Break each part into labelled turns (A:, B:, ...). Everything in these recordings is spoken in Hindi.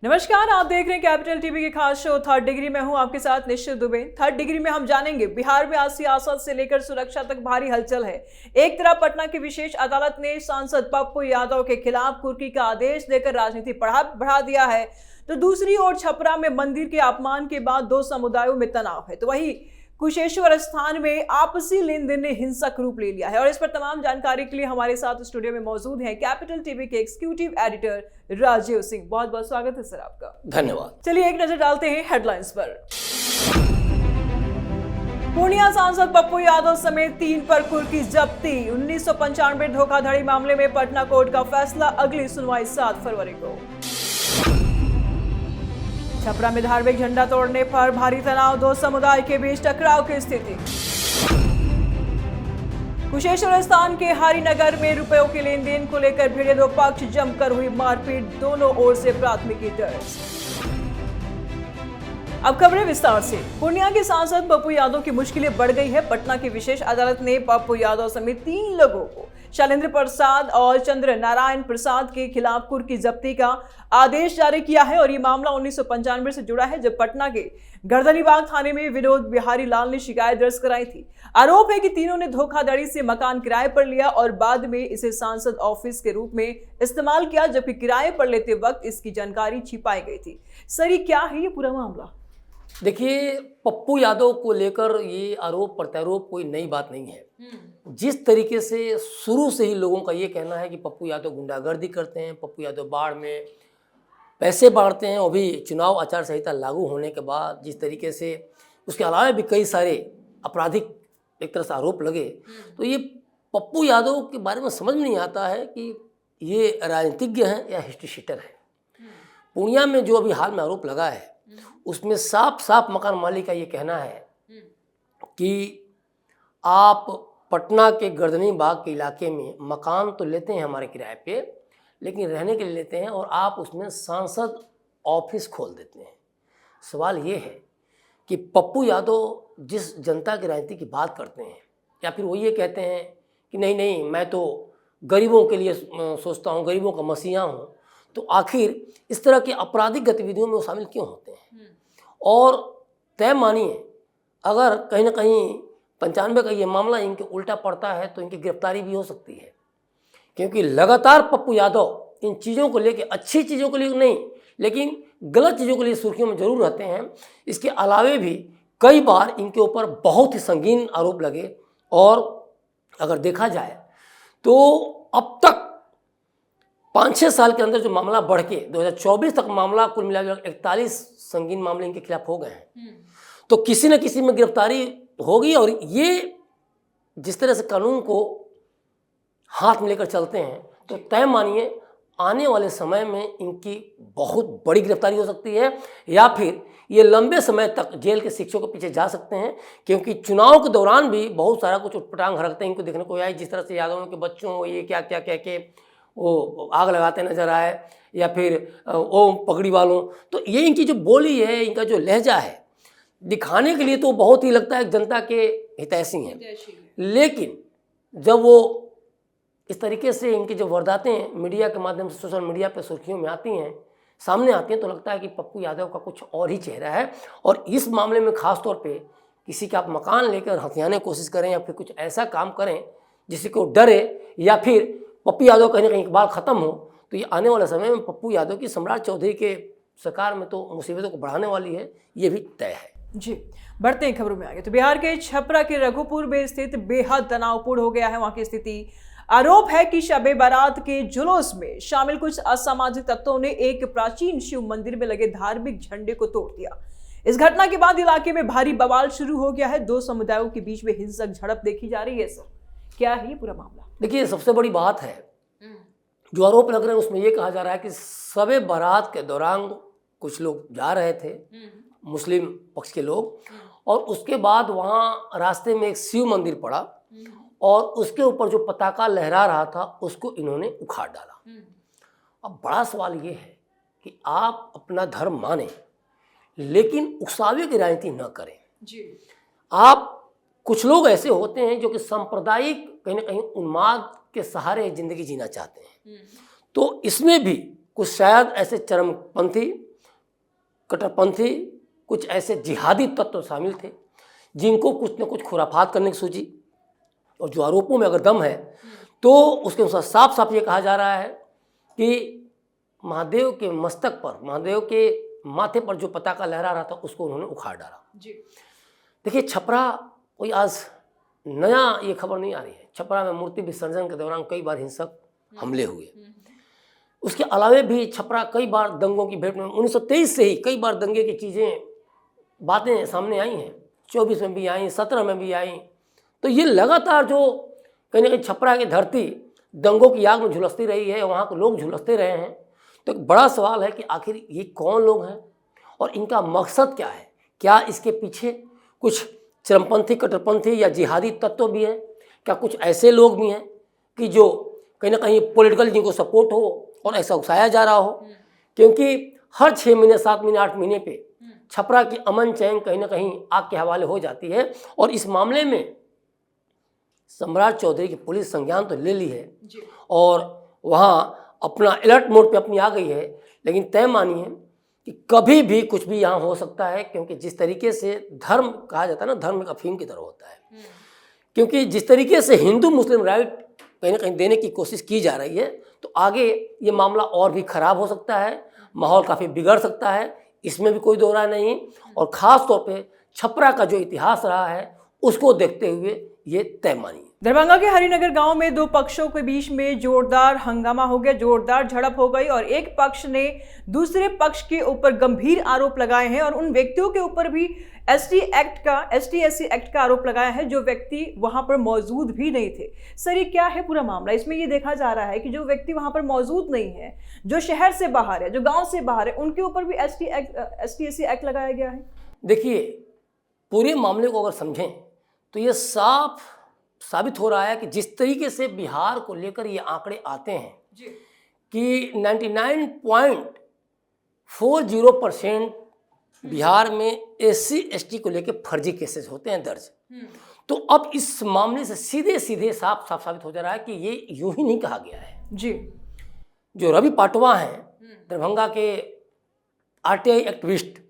A: नमस्कार, आप देख रहे हैं कैपिटल टीवी के खास शो थर्ड डिग्री में हूं आपके साथ निश्चित दुबे। थर्ड डिग्री में हम जानेंगे बिहार में आज सियासत से लेकर सुरक्षा तक भारी हलचल है। एक तरफ पटना की विशेष अदालत ने सांसद पप्पू यादव के खिलाफ कुर्की का आदेश देकर राजनीति बढ़ा दिया है, तो दूसरी ओर छपरा में मंदिर के अपमान के बाद दो समुदायों में तनाव है, तो वही कुशेश्वर स्थान में आपसी लेन देन ने हिंसक रूप ले लिया है। और इस पर तमाम जानकारी के लिए हमारे साथ स्टूडियो में मौजूद हैं कैपिटल टीवी के एग्जीक्यूटिव एडिटर राजीव सिंह। बहुत बहुत स्वागत है सर आपका।
B: धन्यवाद।
A: चलिए एक नजर डालते हैं हेडलाइंस पर। पूर्णिया सांसद पप्पू यादव समेत 3 पर कुर्की जब्ती। 1995 धोखाधड़ी मामले में पटना कोर्ट का फैसला, अगली सुनवाई 7 फरवरी को। छपरा में धार्मिक झंडा तोड़ने पर भारी तनाव, दो समुदाय के बीच टकराव की स्थिति। कुशेश्वर स्थान के हरिनगर में रुपयों के लेन देन को लेकर भिड़े दो पक्ष, जमकर हुई मारपीट, दोनों ओर से प्राथमिकी दर्ज। अब खबरें विस्तार से। पूर्णिया के सांसद पप्पू यादव की मुश्किलें बढ़ गई है। पटना की विशेष अदालत ने पप्पू यादव समेत 3 लोगों को, शैलेंद्र प्रसाद और चंद्र नारायण प्रसाद के खिलाफ कुर्की जब्ती का आदेश जारी किया है। और ये मामला 1995 से जुड़ा है, जब पटना के गर्दनीबाग थाने में विनोद बिहारी लाल ने शिकायत दर्ज कराई थी। आरोप है कि तीनों ने धोखाधड़ी से मकान किराए पर लिया और बाद में इसे सांसद ऑफिस के रूप में इस्तेमाल किया, जबकि किराए पर लेते वक्त इसकी जानकारी छिपाई गई थी। सर, ये क्या है ये पूरा मामला?
B: देखिए, पप्पू यादव को लेकर ये आरोप प्रत्यारोप कोई नई बात नहीं है। जिस तरीके से शुरू से ही लोगों का ये कहना है कि पप्पू यादव गुंडागर्दी करते हैं, पप्पू यादव बाढ़ में पैसे बांटते हैं, और भी चुनाव आचार संहिता लागू होने के बाद जिस तरीके से उसके अलावा भी कई सारे आपराधिक एक तरह से आरोप लगे, तो ये पप्पू यादव के बारे में समझ में नहीं आता है कि ये राजनीतिज्ञ हैं या हिस्ट्री शीटर हैं। पूर्णिया में जो अभी हाल में आरोप लगा है उसमें साफ साफ मकान मालिक का ये कहना है कि आप पटना के गर्दनी बाग के इलाके में मकान तो लेते हैं हमारे किराए पे, लेकिन रहने के लिए लेते हैं और आप उसमें सांसद ऑफिस खोल देते हैं। सवाल ये है कि पप्पू यादव जिस जनता की राजनीति की बात करते हैं, या फिर वो ये कहते हैं कि नहीं नहीं मैं तो गरीबों के लिए सोचता हूँ, गरीबों का मसीहा हूँ, तो आखिर इस तरह की आपराधिक गतिविधियों में वो शामिल क्यों होते हैं? और तय मानिए, अगर कहीं ना कहीं 95 का ये मामला इनके उल्टा पड़ता है तो इनकी गिरफ्तारी भी हो सकती है, क्योंकि लगातार पप्पू यादव इन चीज़ों को लेकर, अच्छी चीज़ों को लेकर नहीं लेकिन गलत चीज़ों के लिए सुर्खियों में जरूर रहते हैं। इसके अलावे भी कई बार इनके ऊपर बहुत ही संगीन आरोप लगे, और अगर देखा जाए तो अब तक 5-6 साल के अंदर जो मामला बढ़ के 2024 तक मामला कुल मिलाकर 41 संगीन मामले इनके खिलाफ हो गए हैं। तो किसी न किसी में गिरफ्तारी होगी, और ये जिस तरह से कानून को हाथ में लेकर चलते हैं तो तय मानिए आने वाले समय में इनकी बहुत बड़ी गिरफ्तारी हो सकती है, या फिर ये लंबे समय तक जेल के शिक्षों के पीछे जा सकते हैं। क्योंकि चुनाव के दौरान भी बहुत सारा कुछ उटपटांग हरकतें इनको देखने को आए, जिस तरह से यादवों के बच्चों ये क्या क्या कह के वो आग लगाते नजर आए, या फिर वो पगड़ी वालों, तो ये इनकी जो बोली है, इनका जो लहजा है, दिखाने के लिए तो बहुत ही लगता है जनता के हितैषी हैं, लेकिन जब वो इस तरीके से इनकी जो वारदातें मीडिया के माध्यम से सोशल मीडिया पे सुर्खियों में आती हैं, सामने आती हैं, तो लगता है कि पप्पू यादव का कुछ और ही चेहरा है। और इस मामले में खास तौर पे किसी का आप मकान लेकर हथियाने की कोशिश करें, या फिर कुछ ऐसा काम करें जिससे को डरे, या फिर पप्पू यादव कहीं ना कहीं बाल खत्म हो, तो ये आने वाले समय में पप्पू यादव की सम्राट चौधरी के सरकार में तो मुसीबतों को बढ़ाने वाली है, ये भी तय है।
A: जी, बढ़ते हैं खबरों में आगे। तो बिहार के छपरा के रघुपुर में स्थित बेहद तनावपूर्ण हो गया है वहां की स्थिति। आरोप है कि शबे बारात के जुलूस में शामिल कुछ असामाजिक तत्वों ने एक प्राचीन शिव मंदिर में लगे धार्मिक झंडे को तोड़ दिया। इस घटना के बाद इलाके में भारी बवाल शुरू हो गया है। दो समुदायों के बीच में हिंसक झड़प देखी जा रही है। सर, क्या है ये पूरा मामला?
B: देखिए, सबसे बड़ी बात है जो आरोप लग रहे हैं उसमें ये कहा जा रहा है कि शबे बारात के दौरान कुछ लोग जा रहे थे, मुस्लिम पक्ष के लोग, और उसके बाद वहाँ रास्ते में एक शिव मंदिर पड़ा और उसके ऊपर जो पताका लहरा रहा था उसको इन्होंने उखाड़ डाला। अब बड़ा सवाल ये है कि आप अपना धर्म माने लेकिन उकसावे की राजनीति न करें जी। आप कुछ लोग ऐसे होते हैं जो कि सांप्रदायिक कहीं ना कहीं उन्माद के सहारे जिंदगी जीना चाहते हैं, तो इसमें भी कुछ शायद ऐसे चरमपंथी कट्टरपंथी कुछ ऐसे जिहादी तत्व शामिल थे जिनको कुछ न कुछ खुराफात करने की सूझी, और जो आरोपों में अगर दम है तो उसके अनुसार साफ साफ ये कहा जा रहा है कि महादेव के मस्तक पर, महादेव के माथे पर जो पताका लहरा रहा था उसको उन्होंने उखाड़ डाला। देखिए, छपरा कोई आज नया ये खबर नहीं आ रही है। छपरा में मूर्ति विसर्जन के दौरान कई बार हिंसक हमले हुए। उसके अलावे भी छपरा कई बार दंगों की भेंट में, 1923 से ही कई बार दंगे की चीज़ें, बातें सामने आई हैं। 24 में भी आई, 17 में भी आई। तो ये लगातार जो कहीं ना कहीं छपरा की धरती दंगों की आग में झुलसती रही है, वहाँ के लोग झुलसते रहे हैं। तो एक बड़ा सवाल है कि आखिर ये कौन लोग हैं और इनका मकसद क्या है? क्या इसके पीछे कुछ चरमपंथी, कट्टरपंथी या जिहादी तत्व भी हैं? क्या कुछ ऐसे लोग भी हैं कि जो कहीं ना कहीं पॉलिटिकल जिनको सपोर्ट हो और ऐसा उकसाया जा रहा हो? क्योंकि हर 6 महीने, 7 महीने, 8 महीने पे छपरा की अमन चैन कहीं ना कहीं आग के हवाले हो जाती है। और इस मामले में सम्राट चौधरी की पुलिस संज्ञान तो ले ली है और वहाँ अपना अलर्ट मोड पे अपनी आ गई है, लेकिन तय मानिए कि कभी भी कुछ भी यहाँ हो सकता है। क्योंकि जिस तरीके से धर्म कहा जाता है ना, धर्म एक अफीम की तरह होता है। क्योंकि जिस तरीके से हिंदू मुस्लिम राइट कहीं ना कहीं देने की कोशिश की जा रही है, तो आगे ये मामला और भी खराब हो सकता है, माहौल काफ़ी बिगड़ सकता है, इसमें भी कोई दो राय नहीं। और ख़ास तौर पे छपरा का जो इतिहास रहा है उसको देखते हुए ये तय मानिए।
A: दरभंगा के हरिनगर गांव में दो पक्षों के बीच में जोरदार हंगामा हो गया, जोरदार झड़प हो गई और एक पक्ष ने दूसरे पक्ष के ऊपर गंभीर आरोप लगाए हैं और उन व्यक्तियों के ऊपर भी एसटी एससी एक्ट का आरोप लगाया है जो व्यक्ति वहां पर मौजूद भी नहीं थे। सर, ये क्या है पूरा मामला? इसमें ये देखा जा रहा है कि जो व्यक्ति वहां पर मौजूद नहीं है, जो शहर से बाहर है, जो गांव से बाहर है, उनके ऊपर भी एसटी एससी एक्ट लगाया गया है।
B: देखिए, पूरे मामले को अगर समझें तो ये साफ साबित हो रहा है कि जिस तरीके से बिहार को लेकर ये आंकड़े आते हैं कि 99.40% बिहार में एससी एसटी को लेकर फर्जी केसेस होते हैं दर्ज। तो अब इस मामले से सीधे सीधे साफ साबित हो जा रहा है कि ये यूं ही नहीं कहा गया है
A: जी।
B: जो रवि पाटवा हैं, दरभंगा के आरटीआई एक्टिविस्ट,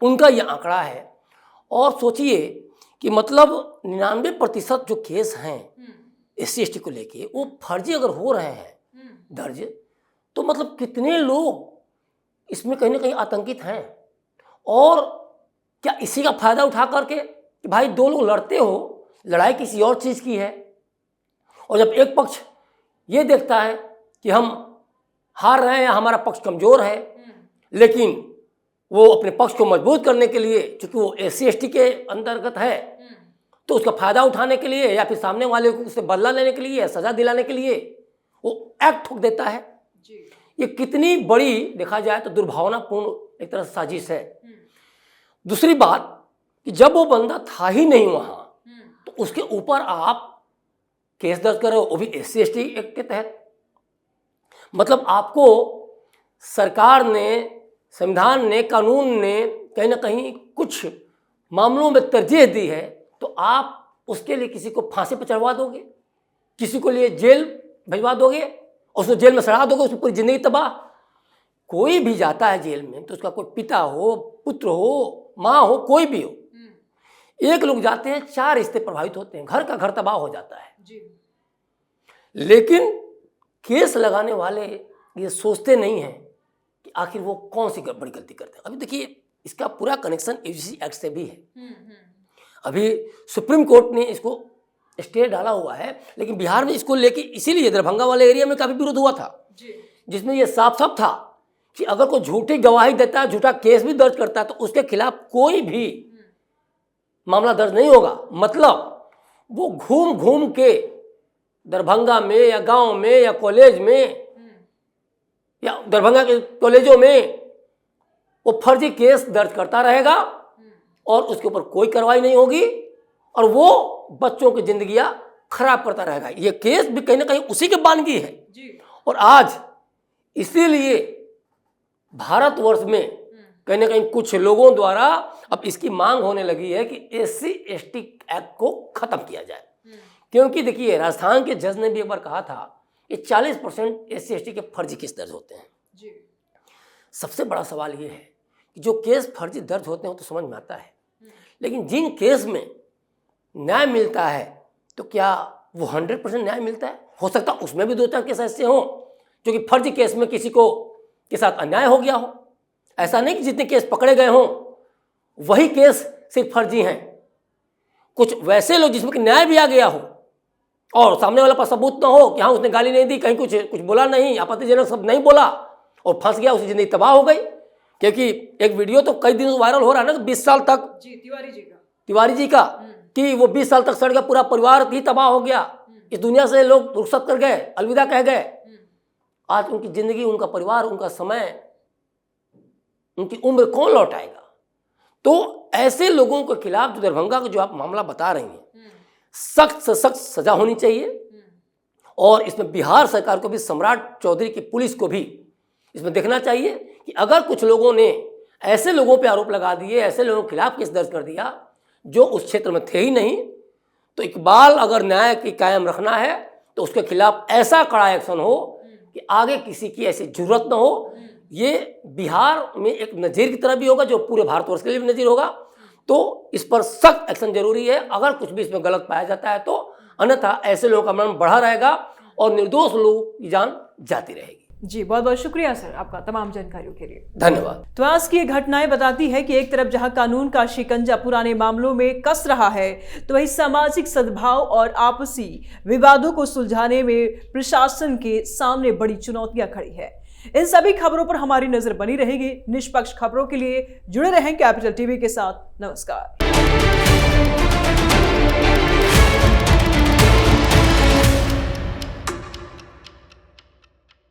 B: उनका ये आंकड़ा है। और सोचिए कि मतलब 99% जो केस हैं एससी एसटी को लेके वो फर्जी अगर हो रहे हैं दर्ज, तो मतलब कितने लोग इसमें कहीं ना कहीं आतंकित हैं। और क्या इसी का फायदा उठा करके कि भाई दो लोग लड़ते हो, लड़ाई किसी और चीज़ की है, और जब एक पक्ष ये देखता है कि हम हार रहे हैं या हमारा पक्ष कमज़ोर है, लेकिन वो अपने पक्ष को मजबूत करने के लिए, चूँकि वो एससी एसटी के अंतर्गत है, तो उसका फ़ायदा उठाने के लिए या फिर सामने वाले को उससे बदला लेने के लिए या सज़ा दिलाने के लिए वो एक्ट ठोक देता है। ये कितनी बड़ी, देखा जाए तो दुर्भावनापूर्ण एक तरह से साजिश है। दूसरी बात कि जब वो बंदा था ही नहीं वहाँ, तो उसके ऊपर आप केस दर्ज कर रहे हो, वो भी एससी एसटी एक्ट के तहत। मतलब आपको सरकार ने, संविधान ने, कानून ने कहीं ना कहीं कुछ मामलों में तरजीह दी है, तो आप उसके लिए किसी को फांसी पर चढ़वा दोगे, किसी को लिए जेल भिजवा दोगे, उसको जेल में सड़ा दोगे, उसकी पूरी जिंदगी तबाह। कोई भी जाता है जेल में तो उसका कोई पिता हो, पुत्र हो, माँ हो, कोई भी हो, एक लोग जाते हैं, 4 रिश्ते प्रभावित होते हैं, घर का घर तबाह हो जाता है जी। लेकिन केस लगाने वाले ये सोचते नहीं हैं कि आखिर वो कौन सी बड़ी गलती करते हैं। अभी देखिए, इसका पूरा कनेक्शन यूजीसी एक्ट से भी है। अभी सुप्रीम कोर्ट ने इसको स्टे डाला हुआ है, लेकिन बिहार में इसको लेके इसीलिए दरभंगा वाले एरिया में काफ़ी विरोध हुआ था, जिसमें ये साफ साफ था कि अगर कोई झूठी गवाही देता है, झूठा केस भी दर्ज करता है, तो उसके खिलाफ कोई भी मामला दर्ज नहीं होगा। मतलब वो घूम घूम के दरभंगा में या गांव में या कॉलेज में या दरभंगा के कॉलेजों में वो फर्जी केस दर्ज करता रहेगा और उसके ऊपर कोई कार्रवाई नहीं होगी और वो बच्चों की जिंदगियां खराब करता रहेगा। ये केस भी कहीं ना कहीं उसी के बानगी है जी। और आज इसीलिए भारतवर्ष में कहीं ना कहीं कुछ लोगों द्वारा अब इसकी मांग होने लगी है कि एससी एसटी एक्ट को खत्म किया जाए। क्योंकि देखिए, राजस्थान के जज ने भी एक बार कहा था कि 40% एससी एसटी के फर्जी केस दर्ज होते हैं जी। सबसे बड़ा सवाल ये है कि जो केस फर्जी दर्ज होते हैं तो समझ में आता है, लेकिन जिन केस में न्याय मिलता है तो क्या वो 100% न्याय मिलता है? हो सकता है उसमें भी 2-4 केस ऐसे हों जो कि फर्जी केस में किसी को के साथ अन्याय हो गया हो। ऐसा नहीं कि जितने केस पकड़े गए हों वही केस सिर्फ फर्जी हैं। कुछ वैसे लोग जिसमें कि न्याय भी आ गया हो और सामने वाला पर सबूत ना हो कि हाँ उसने गाली नहीं दी, कहीं कुछ बोला नहीं, आपत्तिजनक शब्द नहीं बोला और फंस गया, उसकी जिंदगी तबाह हो गई। क्योंकि एक वीडियो तो कई दिनों से वायरल हो रहा है ना, 20 साल तक तिवारी जी का कि वो 20 साल तक सड़ गया, पूरा परिवार ही तबाह हो गया, इस दुनिया से लोग रुखसत कर गए, अलविदा कह गए। आज उनकी जिंदगी, उनका परिवार, उनका समय, उनकी उम्र कौन लौटाएगा? तो ऐसे लोगों के खिलाफ जो दरभंगा का जो आप मामला बता रही हैं, सख्त से सख्त सजा होनी चाहिए। और इसमें बिहार सरकार को भी, सम्राट चौधरी की पुलिस को भी इसमें देखना चाहिए कि अगर कुछ लोगों ने ऐसे लोगों पे आरोप लगा दिए, ऐसे लोगों के खिलाफ केस दर्ज कर दिया जो उस क्षेत्र में थे ही नहीं, तो इकबाल अगर न्याय की कायम रखना है तो उसके खिलाफ ऐसा कड़ा एक्शन हो कि आगे किसी की ऐसी जरूरत ना हो। ये बिहार में एक नज़ीर की तरह भी होगा जो पूरे भारतवर्ष के लिए भी नज़ीर होगा। तो इस पर सख्त एक्शन जरूरी है। अगर कुछ भी इसमें गलत पाया जाता है तो अन्यथा ऐसे लोगों का मरण बढ़ा रहेगा और निर्दोष लोगों की जान जाती रहेगी।
A: जी, बहुत बहुत शुक्रिया सर आपका तमाम जानकारियों के लिए।
B: धन्यवाद।
A: तो आज की ये घटनाएं बताती है कि एक तरफ जहां कानून का शिकंजा पुराने मामलों में कस रहा है, तो वहीं सामाजिक सद्भाव और आपसी विवादों को सुलझाने में प्रशासन के सामने बड़ी चुनौतियां खड़ी है। इन सभी खबरों पर हमारी नजर बनी रहेगी। निष्पक्ष खबरों के लिए जुड़े रहें कैपिटल टीवी के साथ। नमस्कार।